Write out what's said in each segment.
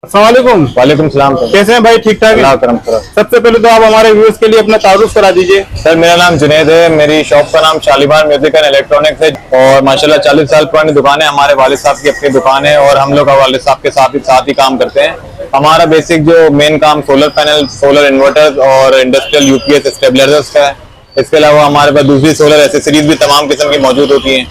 अस्सलामुअलैकुम। वालेकुम सलाम। कैसे हैं भाई? ठीक ठाक है। सबसे पहले तो आप हमारे व्यूअर्स के लिए अपना तारुफ करा दीजिए। सर मेरा नाम जुनैद है, मेरी शॉप का नाम शालीमार म्यूजिक एंड इलेक्ट्रॉनिक्स है और माशाल्लाह 40 साल पुरानी दुकान है। हमारे वालिद साहब की अपनी दुकान है और हम लोग वालिद साहब के साथ ही काम करते हैं। हमारा बेसिक जो मेन काम सोलर पैनल, सोलर इन्वर्टर और इंडस्ट्रियल यूपीएस स्टेबलाइजर्स का है। इसके अलावा हमारे पास दूसरी सोलर एसेसरीज भी तमाम किस्म की मौजूद होती हैं।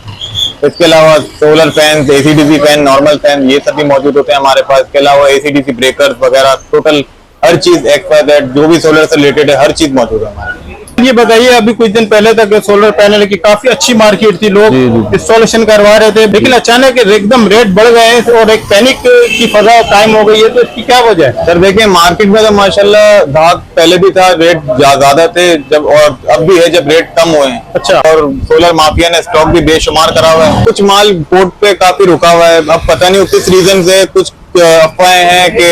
इसके अलावा solar fan, AC DC fan, normal fan, ये सब भी मौजूद होते हैं हमारे पास। इसके अलावा एसीडीसी ब्रेकर्स वगैरह टोटल हर चीज XYZ जो भी सोलर से रिलेटेड है हर चीज मौजूद है हमारे। ये बताइए, अभी कुछ दिन पहले तक सोलर पैनल की काफी अच्छी मार्केट थी, लोग इंस्टॉलेशन करवा रहे थे, लेकिन अचानक एकदम रेट बढ़ गए और एक पैनिक की फजा कायम हो गई है, तो इसकी क्या वजह है? सर देखिए, मार्केट में तो माशाल्लाह धाक पहले भी था, रेट ज्यादा थे जब, और अब भी है जब रेट कम हुए हैं। अच्छा। और सोलर माफिया ने स्टॉक भी बेशुमार करा हुआ है। कुछ माल पोर्ट पे काफी रुका हुआ है, अब पता नहीं किस रीजन से। कुछ अफवाहें हैं कि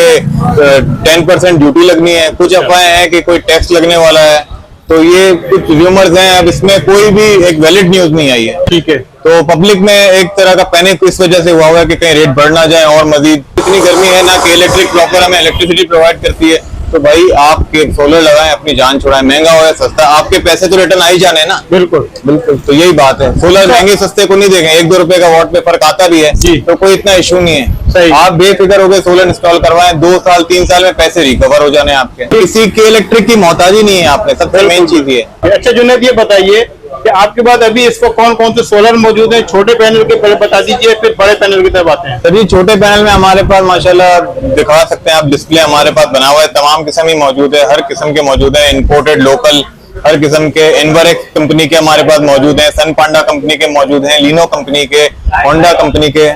10% ड्यूटी लगनी है, कुछ अफवाहें हैं कि कोई टैक्स लगने वाला है, तो ये कुछ रूमर्स हैं। अब इसमें कोई भी एक वैलिड न्यूज नहीं आई है। ठीक है। तो पब्लिक में एक तरह का पैनिक इस वजह से हुआ हुआ है कि कहीं रेट बढ़ ना जाए और मजीद। इतनी गर्मी है ना कि इलेक्ट्रिक प्रॉपर हमें इलेक्ट्रिसिटी प्रोवाइड करती है, तो भाई आप सोलर लगाएं, अपनी जान छुड़ाएं। महंगा हो या सस्ता, आपके पैसे तो रिटर्न आ ही जाने ना। बिल्कुल बिल्कुल। तो यही बात है, सोलर महंगे सस्ते को नहीं देखें, 1-2 रुपए का वॉट पे फर्क आता भी है तो कोई इतना इशू नहीं है। सही। आप बेफिक्र होकर सोलर इंस्टॉल करवाएं, 2 साल 3 साल में पैसे रिकवर हो जाने आपके। किसी के इलेक्ट्रिक की मोहताजी नहीं है आपने, सबसे मेन चीज ये। अच्छा जुनैद, ये बताइए कि आपके पास अभी इसको कौन कौन से सोलर मौजूद है? छोटे पैनल के पहले बता दीजिए, फिर बड़े पैनल की तरफ आते हैं। सभी छोटे पैनल में हमारे पास माशाल्लाह दिखा सकते हैं आप, डिस्प्ले हमारे पास बना हुआ है, तमाम किस्म ही मौजूद है, हर किस्म के मौजूद है, इंपोर्टेड, लोकल, हर किस्म के। इनवरेक्स कंपनी के हमारे पास मौजूद हैं, सन पांडा कंपनी के मौजूद हैं, लिनो कंपनी के, होंडा कंपनी के।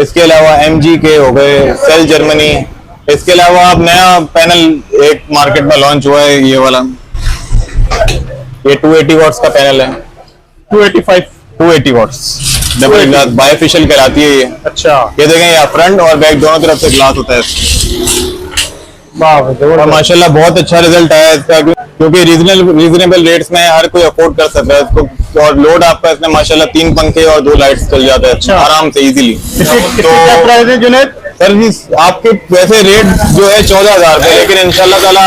इसके अलावा MG के हो गए, सेल जर्मनी। इसके अलावा अब नया पैनल एक मार्केट में लॉन्च हुआ है, ये वाला, ये 280 वॉट्स का पैनल है। 280 वॉट्स डबल ग्लास बायोफिशियल कहलाती है ये। अच्छा। ये देखें, ये फ्रंट और बैक दोनों तरफ से ग्लास होता है। और माशाल्लाह बहुत अच्छा रिजल्ट आया इसका, क्योंकि रीजनेबल रेट्स में हर कोई अफोर्ड कर सकता है इसको। और लोड आपका इसमें माशाल्लाह 3 पंखे और 2 लाइट्स चल जाता है। अच्छा। आराम से इजीली। तो क्या प्राइस है जुनैद? सर जी आपके वैसे रेट जो है 14,000 रुपए, लेकिन इंशाल्लाह ताला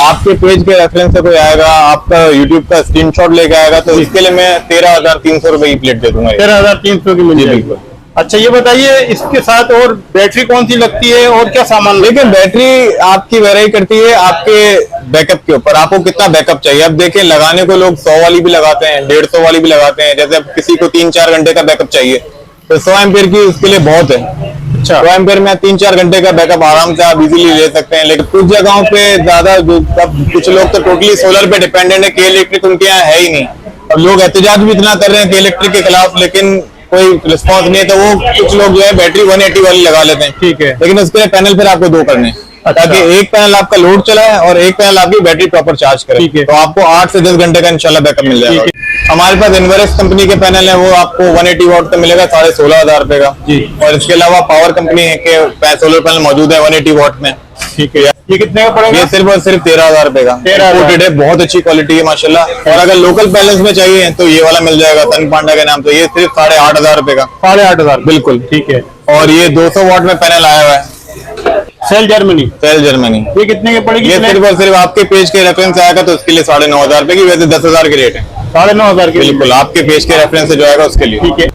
आपके पेज के रेफरेंस से कोई आएगा, आपका यूट्यूब का स्क्रीनशॉट लेके आएगा, तो इसके लिए मैं 13,300 रुपए की प्लेट दे दूंगा। 13,300 की मिल जाएगी। अच्छा, ये बताइए इसके साथ और बैटरी कौन सी लगती है और क्या सामान? लेकिन बैटरी आपकी वेरी करती है आपके बैकअप के ऊपर, आपको कितना बैकअप चाहिए। अब देखें, लगाने को लोग 100 वाली भी लगाते हैं, 150 वाली भी लगाते हैं। जैसे अब किसी को 3-4 घंटे का बैकअप चाहिए तो 100 एम्पियर की उसके लिए बहुत है। 100 एम्पियर में 3-4 घंटे का बैकअप आराम से आप इजीली ले सकते हैं। लेकिन कुछ जगहों पे ज्यादा, अब कुछ लोग तो टोटली सोलर पे डिपेंडेंट है कि इलेक्ट्रिक उनके यहाँ है ही नहीं। अब लोग एहतजाज भी इतना कर रहे हैं कि इलेक्ट्रिक के खिलाफ, लेकिन कोई रिस्पॉन्स नहीं है, तो वो कुछ लोग जो है बैटरी 180 वाली लगा लेते हैं। ठीक है। लेकिन उसके लिए पैनल फिर आपको 2 करने, ताकि एक पैनल आपका लोड चलाए और एक पैनल आपकी बैटरी प्रॉपर चार्ज करे। तो आपको 8 से 10 घंटे का इंशाल्लाह बैकअप मिल जाएगा। हमारे पास इनवरेक्स कंपनी के पैनल है, वो आपको 180 वॉट का मिलेगा 16,500 रुपए का जी। और इसके अलावा पावर कंपनी के सोलर पैनल मौजूद है 180 वॉट में। ठीक है। ये कितने का पड़ेगा? ये सिर्फ और सिर्फ 13,000 रुपए का। 13,000 है, बहुत अच्छी क्वालिटी है माशाल्लाह। और अगर लोकल बैलेंस में चाहिए तो ये वाला मिल जाएगा सन पांडा के नाम, तो ये सिर्फ 8,500 रुपए का। 8,500 बिल्कुल। ठीक है। और ये 200 वॉट में पैनल आया हुआ है, सेल जर्मनी। Cell Germany. ये कितने की पड़ेगी? ये सिर्फ और सिर्फ आपके पेज के रेफरेंस आएगा तो उसके लिए 9,500 रुपए की, वैसे 10,000 के रेट है। 9,500 की? बिल्कुल, आपके पेज के रेफरेंस से जो आएगा उसके लिए। ठीक है।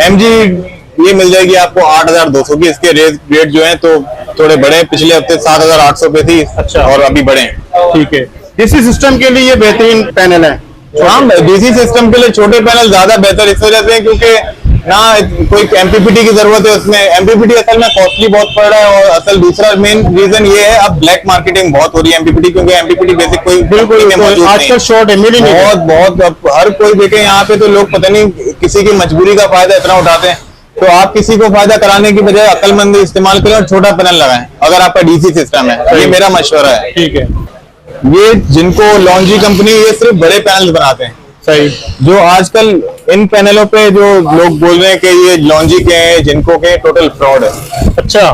MG ये मिल जाएगी आपको 8,200 की। इसके रेट जो है तो थोड़े बड़े, पिछले हफ्ते 7,800 पे थी। अच्छा। और अभी बढ़े। ठीक है। डीसी सिस्टम के लिए ये बेहतरीन पैनल है। हाँ, डीसी सिस्टम के लिए छोटे पैनल ज्यादा बेहतर इस वजह से, क्योंकि ना कोई MPPT की जरूरत है उसमें। MPPT असल में कॉस्टली बहुत पड़ रहा है, और असल दूसरा मेन रीजन ये है, अब ब्लैक मार्केटिंग बहुत हो रही है MPPT, क्योंकि MPPT बेसिक कोई बिल्कुल आजकल शॉर्ट है, मिली नहीं। बहुत अब हर कोई देखे यहाँ पे, तो लोग पता नहीं किसी की मजबूरी का फायदा इतना उठाते हैं। तो आप किसी को फायदा कराने की बजाय अक्लमंदी इस्तेमाल करें और छोटा पैनल लगाएं अगर आपका डीसी सिस्टम है। ये मेरा मशवरा है। ठीक है। ये जिनको लॉन्जी कंपनी, ये सिर्फ बड़े पैनल बनाते हैं। सही। जो आजकल इन पैनलों पे जो लोग बोल रहे हैं कि ये लॉन्जी के हैं, जिनको के टोटल फ्रॉड है। अच्छा।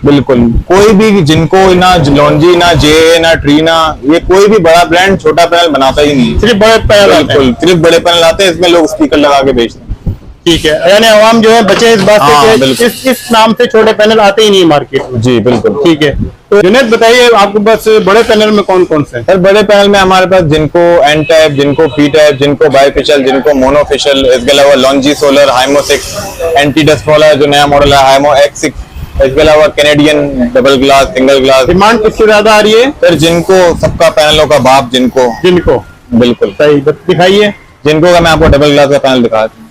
बिल्कुल, कोई भी जिनको ना लॉन्जी, ना जे, ना ट्रीना, ये कोई भी बड़ा ब्रांड छोटा पैनल बनाता ही नहीं। सिर्फ बड़े पैनल। बिल्कुल, सिर्फ बड़े पैनल आते हैं, इसमें लोग स्पीकर लगा के बेचते हैं। ठीक है, यानी आवाम जो है बचे इस बात हाँ, से कि बिल्कुल। इस नाम से छोटे पैनल आते ही नहीं मार्केट में। जी बिल्कुल। ठीक है, तो जुनैद बताइए आपके पास बड़े पैनल में कौन कौन से हैं? सर बड़े पैनल में हमारे पास जिनको एन टाइप, जिनको पी टाइप, जिनको बाईफिशियल, जिनको मोनोफिशियल, इसके अलावा लॉन्जी सोलर, हाइमो 6, एंटी डस्ट वाला जो नया मॉडल है हाइमो X6, इसके अलावा Canadian double glass, single glass. Demand किससे ज्यादा आ रही है? सर जिनको सबका पैनलों का बाप, जिनको जिनको बिल्कुल सही दिखाइए। जिनको का मैं आपको डबल ग्लास का पैनल दिखा दूं।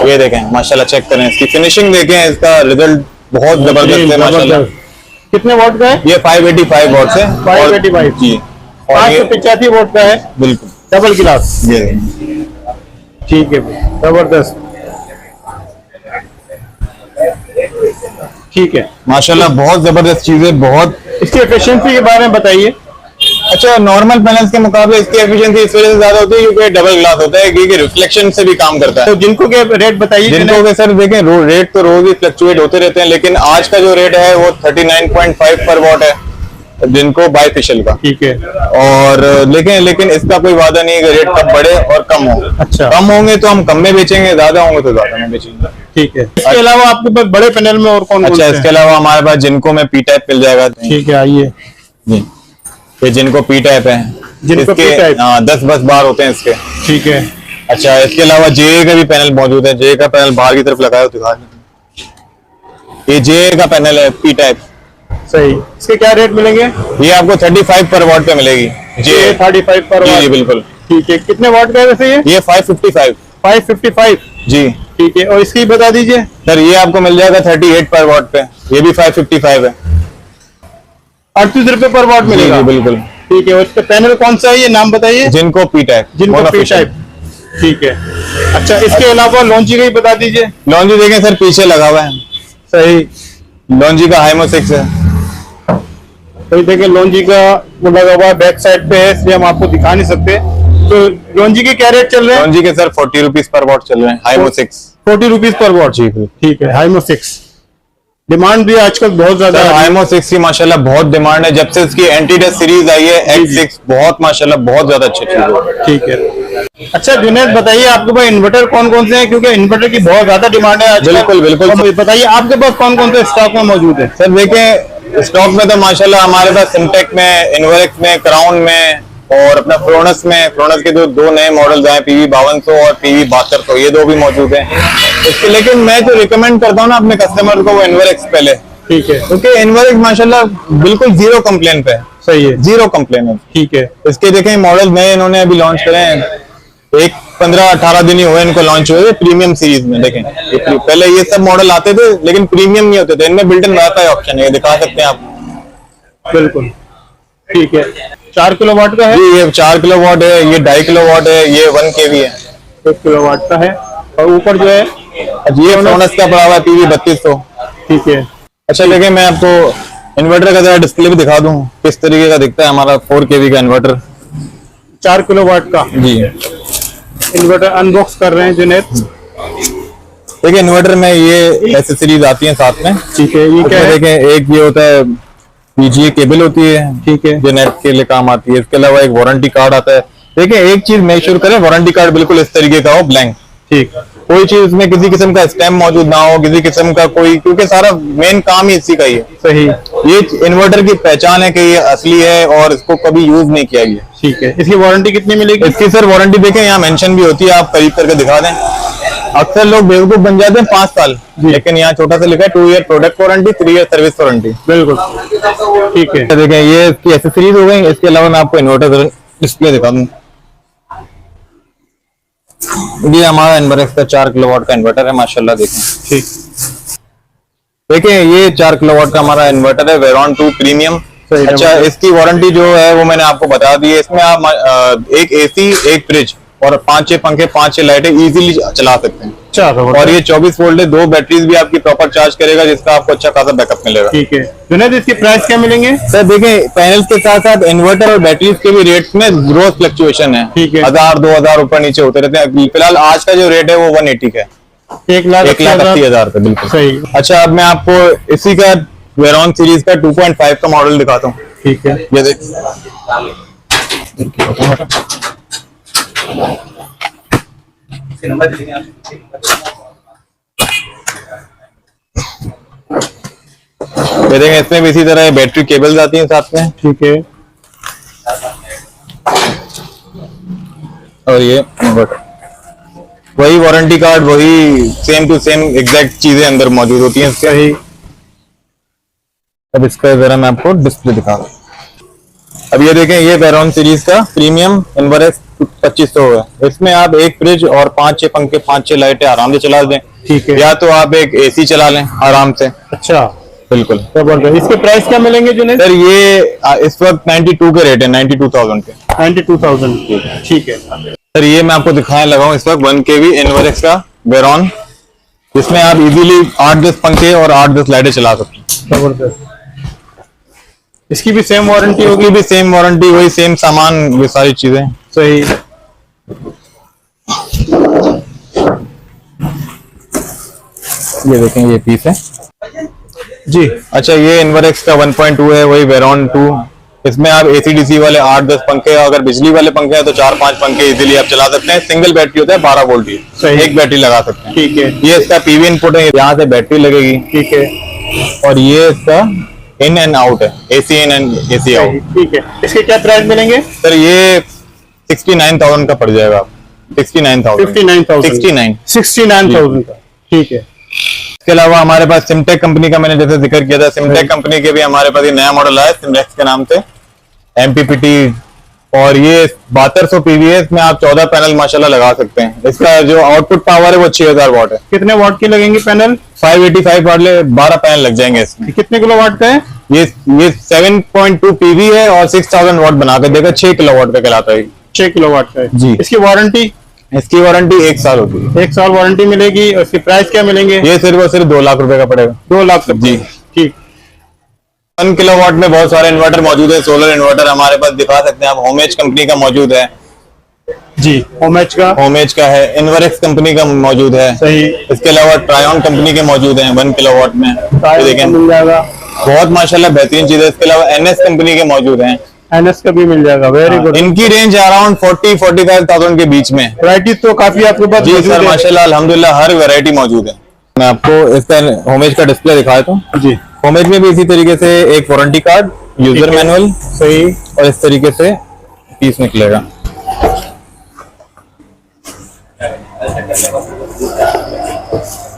ये देखें माशाल्लाह, चेक करें इसकी फिनिशिंग, देखें इसका रिजल्ट बहुत जबरदस्त है माशाल्लाह। कितने वोट का है? ये 585 वॉट है। 585 जी, और ये 585 वोट का है, बिल्कुल डबल गिलास। ये ठीक है, जबरदस्त। ठीक है, माशाल्लाह बहुत जबरदस्त चीज है, बहुत। इसकी एफिशिएंसी के बारे में बताइए। अच्छा, नॉर्मल पैनल्स के मुकाबले इसकी एफिशिएंसी इस वजह से ज्यादा होती है क्योंकि डबल ग्लास होता है, क्योंकि रिफ्लेक्शन से भी काम करता है। तो जिनको के रेट बताइए। जिनको के सर देखें रेट तो रोज ही फ्लक्चुएट होते रहते हैं, लेकिन आज का जो रेट है वो 39.5 पर वॉट है जिनको बाईफिशियल का। ठीक है, और लेकिन इसका कोई वादा नहीं है कि रेट कब बढ़े और कम हो। अच्छा। कम होंगे तो हम कम में बेचेंगे, ज्यादा होंगे तो ज्यादा में बेचेंगे। ठीक है, इसके अलावा आपके पास बड़े पैनल में और कौन अच्छा, इसके अलावा हमारे पास जिनको में पी टाइप मिल जाएगा। ठीक है, आइए। जी, ये जिनको पी टाइप है, जिनको इसके P type। 10 बार होते हैं इसके। ठीक है, अच्छा, इसके अलावा जे का भी पैनल मौजूद है। जे का पैनल बाहर की तरफ लगाया हो दिखा दें। ये जे का पैनल है पी टाइप। सही। इसके क्या रेट मिलेंगे? ये आपको 35 पर वॉट पे मिलेगी। जे 35 पर जी वाट। बिल्कुल। ठीक है, कितने वाट का है वैसे ये? 555। 555। जी ठीक है, और इसकी बता दीजिए। सर, ये आपको मिल जाएगा 38 पर वॉट पे। ये भी 555 है। 38 रुपए पर वाट जी मिलेगा। जी बिल्कुल। ठीक है, और इसका पैनल कौन सा है, ये नाम बताइए। जिनको पी टाइप, जिनको पी टाइप। ठीक है, अच्छा, इसके अलावा लॉन्ची का ही बता दीजिए। लॉन्जी देखें सर, पीछे लगा हुआ है। सही। लॉन्जी का हाइमो 6 है। तो देखिए लॉन्जी का वो लगा हुआ है, बैक साइड पे है, इसलिए हम आपको दिखा नहीं सकते। तो लॉन्जी के क्या रेट चल रहे हैं? लॉन्जी के सर 40 रुपीज पर वॉट चल रहे हैं, हाइमो 6। 40 रुपीज पर वॉट। जी ठीक है, हाइमो 6। डिमांड भी आजकल बहुत ज्यादा सर, है। हाइमो 6 की माशाल्लाह बहुत डिमांड है। जब से इसकी एंटी डस्ट सीरीज आई है X6, बहुत माशाल्लाह बहुत ज्यादा अच्छी चीज है। ठीक है, अच्छा जुनैद बताइए आपके पास इन्वर्टर कौन कौन से हैं, क्योंकि इन्वर्टर की बहुत ज्यादा डिमांड है आजकल। बिल्कुल, बिल्कुल। तो बताइए आपके पास कौन कौन से स्टॉक में मौजूद है? सर देखें, स्टॉक में तो माशाल्लाह हमारे पास सिमटेक में, इनवर्क्स में, क्राउन में और अपना फ्रोनस में। फ्रोनस के जो 2 नए मॉडल्स आए, PV 5200 और PV 7200, ये 2 भी मौजूद हैं इसके। लेकिन मैं जो रिकमेंड करता हूँ ना अपने कस्टमर को, वो इनवर्क्स पहले। ठीक है, क्योंकि इनवर्क्स माशाल्लाह बिल्कुल 0 कंप्लेन पे है। सही है। 0 कंप्लेन है। ठीक है, इसके देखें मॉडल नए इन्होंने अभी लॉन्च करे हैं, एक 15-18 दिन ही हुए इनको लॉन्च हुए प्रीमियम सीरीज में। देखें, पहले ये सब मॉडल आते थे लेकिन प्रीमियम नहीं होते थे, इनमें बिल्ट इन वाईफाई ऑप्शन है, दिखा सकते हैं आप। बिल्कुल। ठीक है, 4 किलोवाट का है। जी, ये 4 किलोवाट है, ये 2.5 किलोवाट है, ये 1 kV है। 1 किलोवाट का है, और ऊपर जो है ये फ्रोनस का पड़ा हुआ है PV 3200। ठीक है। अच्छा, देखिए मैं आपको इन्वर्टर का जरा डिस्प्ले भी दिखा दूं किस तरीके का दिखता है हमारा 4 kV का इन्वर्टर। 4 किलोवाट का जी, इन्वर्टर अनबॉक्स कर रहे हैं जुनैद। देखिए इन्वर्टर में ये एसेसरीज आती हैं साथ में। ठीक है, ये क्या है? देखें, एक ये होता है PGA केबल होती है, ठीक है, जो नेट के लिए काम आती है। इसके अलावा एक वारंटी कार्ड आता है। देखिए, एक चीज मेक श्योर करें, वारंटी कार्ड बिल्कुल इस तरीके का हो, ब्लैंक। ठीक। कोई चीज उसमें किसी किस्म का स्टैम्प मौजूद ना हो, किसी किस्म का कोई, क्योंकि सारा मेन काम ही इसी का ही है। सही। ये इन्वर्टर की पहचान है कि ये असली है और इसको कभी यूज नहीं किया गया। ठीक है, इसकी वारंटी कितनी मिलेगी? इसकी सर वारंटी देखें, यहाँ मेंशन भी होती है, आप करीब करके दिखा दें। अक्सर लोग बेवकूफ बन जाते हैं 5 साल, लेकिन यहाँ छोटा सा लिखा है 2 year product warranty, 3 year service warranty. बिल्कुल। ठीक है, देखें, ये इसकी एसेसरीज हो गई। इसके अलावा मैं आपको इन्वर्टर डिस्प्ले दिखा दूं। ये हमारा इन्वर्टर का 4 किलोवाट का इन्वर्टर है माशाल्लाह। देखें, ठीक। देखिए, ये 4 किलोवाट का हमारा इन्वर्टर है, वेरॉन 2 प्रीमियम। अच्छा, इसकी वारंटी जो है वो मैंने आपको बता दी है। इसमें आप एक AC, एक फ्रिज और 5-6 पंखे, 5-6 लाइटें इजीली चला सकते हैं। अच्छा, और ये 24 वोल्ट है, 2 बैटरीज भी आपकी प्रॉपर चार्ज करेगा, जिसका आपको अच्छा खासा बैकअप मिलेगा। ठीक है, जुनैद इसके प्राइस क्या मिलेंगे? सर देखें, पैनल्स के साथ साथ इन्वर्टर और बैटरीज के भी रेट्स में रोज फ्लक्चुएशन है। ठीक है। 1000-2000 ऊपर नीचे होते रहते हैं। फिलहाल आज का जो रेट है वो 180 का है, 1,80,000 1,80,000 रुपए। बिल्कुल सही। अच्छा, अब मैं आपको इसी का वेरॉन सीरीज का 2.5 का मॉडल दिखाता हूँ। ठीक है, ये देख, ये देखें, इसमें भी इसी तरह बैटरी केबल्स आती हैं साथ में। ठीक है, और ये वही वारंटी कार्ड, वही सेम टू सेम एग्जैक्ट चीजें अंदर मौजूद होती हैं इसके ही। अब इसका जरा मैं आपको डिस्प्ले दिखा दूं। अब ये देखें, ये वेरॉन सीरीज का प्रीमियम इनवर्क्स 2500 है। इसमें आप एक फ्रिज और 5-6 पंखे, 5-6 लाइटें आराम से चला दें। ठीक है, या तो आप एक एसी चला लें आराम से। अच्छा, बिल्कुल जबरदस्त। इसके प्राइस क्या मिलेंगे जुनेद? सर ये इस वक्त 92 के रेट है, 92,000 के। 92,000। ठीक है सर ये मैं आपको दिखाने लगा हूँ इस वक्त 1 kV इनवर्क्स का वेरॉन, जिसमें आप इजीली 8-10 पंखे और 8-10 लाइटें चला सकते हैं। जबरदस्त। इसकी भी सेम वारंटी होगी? होगी भी सेम वारंटी, वही सेम सामान, ये सारी चीजें। सही। ये देखें, ये पीस है जी। अच्छा, ये इनवर्क्स का 1.2 है, वही वेरॉन 2। इसमें आप AC/DC वाले 8-10 पंखे, अगर बिजली वाले पंखे हैं तो 4-5 पंखे इजीली आप चला सकते हैं। सिंगल बैटरी होता है 12 वोल्ट की, सही। एक बैटरी लगा सकते हैं। ठीक है, ये इसका PV इनपुट है, यहाँ से बैटरी लगेगी। ठीक है, और ये इसका इन एंड आउट है, AC in and AC out. ठीक है। इसके क्या प्राइस मिलेंगे? सर ये 69,000 का पड़ जाएगा आप। 69,000 69,000 का। ठीक है। इसके अलावा हमारे पास सिमटेक कंपनी का, मैंने जैसे जिक्र किया था, सिमटेक कंपनी के भी हमारे पास ये नया मॉडल आया है सिमरेक्स के नाम से, MPPT। और ये 7200 PV है, इसमें आप 14 पैनल माशाल्लाह लगा सकते हैं। इसका जो आउटपुट पावर है वो 6000 वाट है। कितने वाट के लगेंगे पैनल? 585 वाले 12 पैनल लग जाएंगे इसमें। कितने किलो वाट का है? ये 7.2 PV है और 6000 वाट बनाकर देगा, 6 किलोवाट का कहलाता है। 6 किलो वाट का है जी। इसकी वारंटी? इसकी वारंटी 1 साल होती है। 1 साल वारंटी मिलेगी। और इसके प्राइस क्या मिलेंगे? ये सिर्फ और सिर्फ 2 लाख रुपए का पड़ेगा। 2 लाख जी। ठीक। 1 किलोवाट में बहुत सारे इन्वर्टर मौजूद है। सोलर इन्वर्टर हमारे पास दिखा सकते हैं आप। होमेज कंपनी का मौजूद है जी। होमेज का है। इनवर्क्स कंपनी का मौजूद है। सही। इसके अलावा ट्रायन कंपनी के मौजूद हैं 1 किलोवाट में। ये देखें, मिल जाएगा, बहुत माशाल्लाह बेहतरीन चीज है। इसके अलावा NS कंपनी के मौजूद हैं। NS का भी मिल जाएगा। Very good. इनकी रेंज अराउंड 40-45,000 के बीच में। वैरायटी तो काफी आपके पास जी मौजूद सर, है। माशाल्लाह अल्हम्दुलिल्लाह हर वैरायटी मौजूद है। मैं आपको इसका होमेज का डिस्प्ले दिखा देता हूँ। जी। होमेज में भी इसी तरीके से एक वारंटी कार्ड, यूजर मैनुअल, सही। और इस तरीके से पीस निकलेगा।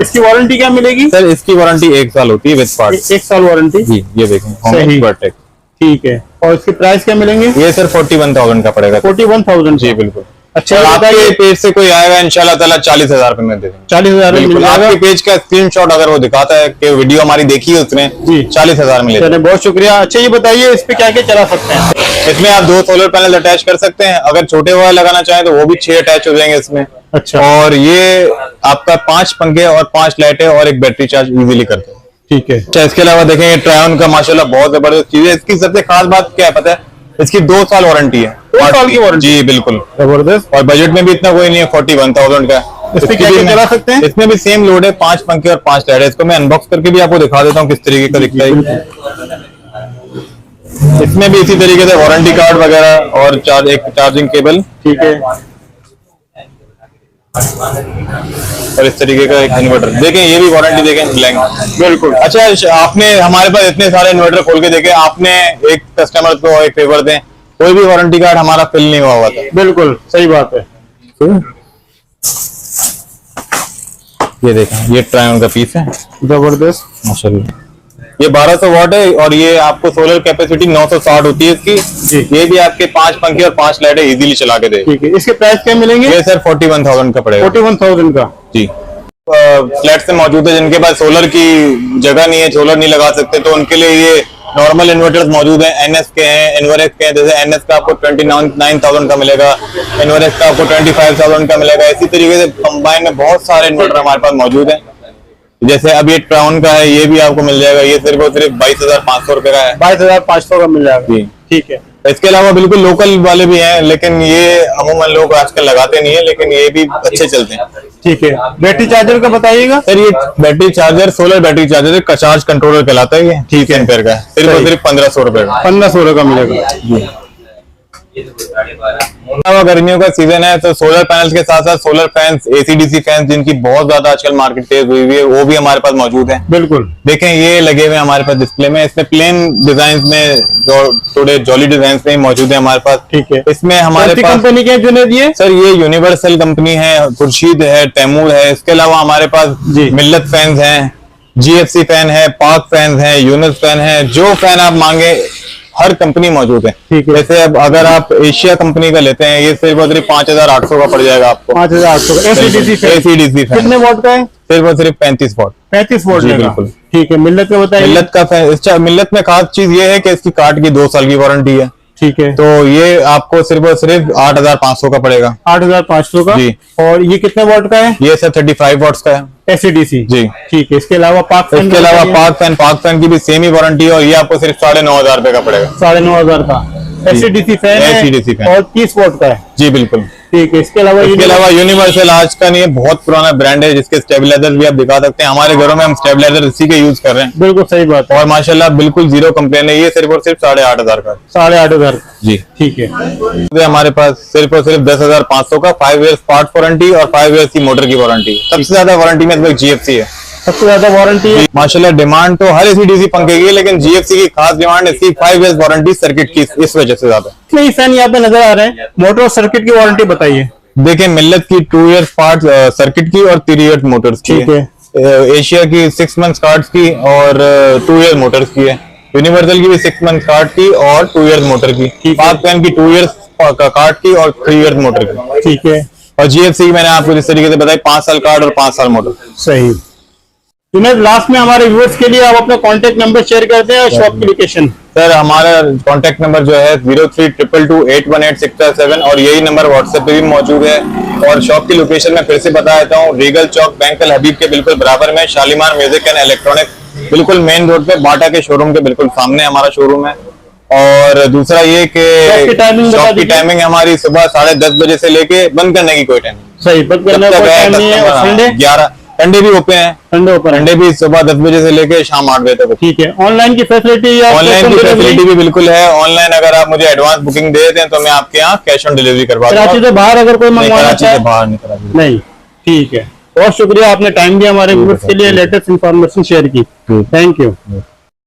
इसकी वारंटी क्या मिलेगी? सर इसकी वारंटी 1 साल होती है विद पार्ट। 1 साल वारंटी। जी, ये देखें, सही। होमेज वर्टेक। ठीक है। और इसके प्राइस क्या मिलेंगे? ये सर 41,000 का पड़ेगा। 41,000। जी बिल्कुल। अच्छा, आपके पेज से कोई आएगा इंशाल्लाह ताला 40,000 रुपए में दे देंगे। 40,000 में मिल बिल्कुल, जाएगा। आपके पेज का स्क्रीनशॉट अगर वो दिखाता है कि वीडियो हमारी देखी है उसने, जी। 40,000 में ले चलिए, बहुत शुक्रिया। अच्छा, ये बताइए इस पे क्या क्या चला सकते हैं? इसमें आप 2 सोलर पैनल अटैच कर सकते हैं। अगर छोटे वाला लगाना चाहें तो वो भी 6 अटैच हो जाएंगे इसमें। अच्छा। और ये आपका 5 पंखे और 5 लाइटें और एक बैटरी चार्ज इजीली करते हैं। ठीक है। अच्छा, इसके अलावा देखें, ये ट्रायन का माशाल्लाह बहुत जबरदस्त चीज है। इसकी सबसे खास बात क्या है पता है? इसकी 2 साल वारंटी है। 2 साल की वारंटी? जी बिल्कुल। जबरदस्त। और बजट में भी इतना कोई नहीं है, 41,000 का। इसमें क्या क्या चला सकते हैं? इसमें भी सेम लोड है, 5 पंखे और 5 लाइट है। इसको मैं अनबॉक्स करके भी आपको दिखा देता हूँ किस तरीके का दिखता है। इसमें भी इसी तरीके से वारंटी कार्ड वगैरह और एक चार्जिंग केबल। ठीक है। और इस तरीके का एक इन्वर्टर देखें, ये भी वारंटी देखें ब्लैंक। बिल्कुल। अच्छा, आपने हमारे पास इतने सारे इन्वर्टर खोल के देखे, आपने एक कस्टमर को एक फेवर दें, कोई भी वारंटी कार्ड हमारा फिल नहीं हुआ था। बिल्कुल सही बात है। ये देखें, ये ट्रायन का पीस है। जबरदस्त माशाल्लाह। ये 1200 वाट है और ये आपको सोलर कैपेसिटी 960 होती है इसकी। जी। ये भी आपके 5 पंखे और 5 लाइटें इजीली चला के देगी। ठीक है। इसके प्राइस क्या मिलेंगे? ये सर 41,000 का पड़ेगा। 41,000 का। जी। फ्लैट से मौजूद है जिनके पास सोलर की जगह नहीं है, सोलर नहीं लगा सकते, तो उनके लिए ये नॉर्मल इन्वर्टर्स मौजूद हैं। NS के हैं, इनवर्क्स के हैं। जैसे NS का आपको 29,000 का मिलेगा, इनवर्क्स का आपको 25,000 का मिलेगा। इसी तरीके से कंबाइन में बहुत सारे इन्वर्टर हमारे पास मौजूद हैं। जैसे अब ये ट्राउन का है, ये भी आपको मिल जाएगा। ये सिर्फ और सिर्फ 22,500 रुपए का है। 22,500 का मिल जाएगा। जी। ठीक है। इसके अलावा बिल्कुल लोकल वाले भी हैं, लेकिन ये अमूमन लोग आजकल लगाते नहीं है, लेकिन ये भी अच्छे चलते हैं। ठीक है, बैटरी चार्जर का बताइएगा। सर ये battery charger solar battery charger है, चार्ज कंट्रोलर कहलाता है ये। ठीक है, एम्पेयर का है, सिर्फ और सिर्फ 1500 रुपए का। 1500 का मिलेगा। गर्मियों का सीजन है तो सोलर पैनल्स के साथ साथ सोलर फैंस, एसी-डीसी फैंस जिनकी बहुत ज्यादा आजकल मार्केट तेज हुई है, वो भी हमारे पास मौजूद है। बिल्कुल, देखें ये लगे हुए हैं हमारे पास डिस्प्ले में। इसमें प्लेन डिजाइन में, जो थोड़े जॉली डिजाइन में मौजूद है हमारे पास। ठीक है, इसमें हमारे पास कंपनी के जुनेद ये सर ये यूनिवर्सल कंपनी है, खुर्शीद है, तैमूर है। इसके अलावा हमारे पास मिल्लत फैंस हैं, जीएफसी फैन है, पाक फैन है, यूनस फैन है। जो फैन आप मांगे हर कंपनी मौजूद है। ठीक है, जैसे अब अगर आप एशिया कंपनी का लेते हैं, ये सिर्फ और सिर्फ 5800 का पड़ जाएगा आपको। 5800 का एसी-डीसी फैन। कितने वोट का है? सिर्फ और सिर्फ 35 वॉट। 35 वोट जी, का। बिल्कुल। ठीक है, मिल्लत का बताइए। मिल्लत का फैन, मिल्लत में खास चीज ये है कि इसकी कार्ड की 2 साल की वारंटी है। ठीक है, तो ये आपको सिर्फ और सिर्फ 8500 का पड़ेगा। 8500 का जी। और ये कितने वोट का है? ये सर 35 वॉट्स का है, एसी-डीसी। जी। ठीक है, इसके अलावा पाक फैन। इसके अलावा पाक फैन की भी सेम ही वारंटी है, और ये आपको सिर्फ 9500 रुपए का पड़ेगा। 9500 का एसी-डीसी फैन है, एसी-डीसी फैन और 30 वोट का है। जी बिल्कुल। ठीक है, इसके अलावा यूनिवर्सल आज का नहीं है, बहुत पुराना ब्रांड है, जिसके स्टेबलाइजर भी आप दिखा सकते हैं। हमारे घरों में हम स्टेबलाइजर इसी के यूज कर रहे हैं। बिल्कुल सही बात है, और माशाल्लाह बिल्कुल जीरो कंप्लेन है। ये सिर्फ और सिर्फ 8500 का। 8500 जी, ठीक है। तो हमारे पास सिर्फ और सिर्फ 10,500 का 5 इयर्स पार्ट वारंटी और 5 इयर्स की मोटर की वारंटी। सबसे ज्यादा वारंटी में जीएफसी है, सबसे ज्यादा वारंटी है। माशाल्लाह डिमांड तो हर एसी-डीसी पंखे की है, लेकिन जीएफसी की खास डिमांड इसकी 5 इयर्स वारंटी सर्किट की, इस वजह से ज्यादा। कितने फैन यहाँ पे नजर आ रहे हैं? मोटर और सर्किट की वारंटी बताइए। देखिए मिल्लत की 2 इयर्स पार्ट सर्किट की और 3 इयर्स मोटर्स की ठीक है। एशिया की 6 मंथ्स कार्ड्स की और 2 इयर्स मोटर्स की है। यूनिवर्सल की भी 6 मंथ्स कार्ड की और 2 इयर्स मोटर की। पाक फैन की 2 इयर्स का कार्ड की और 3 इयर्स मोटर की। ठीक है, और जीएफसी की मैंने आपको जिस तरीके से बताया 5 साल कार्ड और 5 साल मोटर। सही। जुनैद, लास्ट में हमारे व्यूअर्स के लिए आप अपना कांटेक्ट नंबर शेयर करते हैं और शॉप की लोकेशन। सर हमारा कांटेक्ट नंबर जो है 0322218657 और यही नंबर व्हाट्सएप पे भी मौजूद है। और शॉप की लोकेशन में फिर से बता देता हूँ, रीगल चौक बैंक अल हबीब के बिल्कुल बराबर में, शालीमार म्यूजिक एंड इलेक्ट्रॉनिक बिल्कुल मेन रोड पे, बाटा के शोरूम के बिल्कुल सामने हमारा शोरूम है। और दूसरा ये कि शॉप की टाइमिंग हमारी सुबह 10:30 बजे से लेके बंद करने की कोई टाइम सही, बंद करने का टाइम नहीं है। और संडे 11, संडे भी ओपन है। संडे भी सुबह 10 बजे से लेके शाम 8 बजे तक। ठीक है, ऑनलाइन की फैसिलिटी या ऑनलाइन की फैसिलिटी भी बिल्कुल है। ऑनलाइन अगर आप मुझे एडवांस बुकिंग दे देते हैं तो मैं आपके यहाँ कैश ऑन डिलीवरी करवा दूंगा। कराची से बाहर अगर कोई मंगवाना चाहे? बाहर नहीं, कराची नहीं। ठीक है, बहुत शुक्रिया, आपने टाइम दिया हमारे व्यूअर्स के लिए, लेटेस्ट इंफॉर्मेशन शेयर की। Thank you.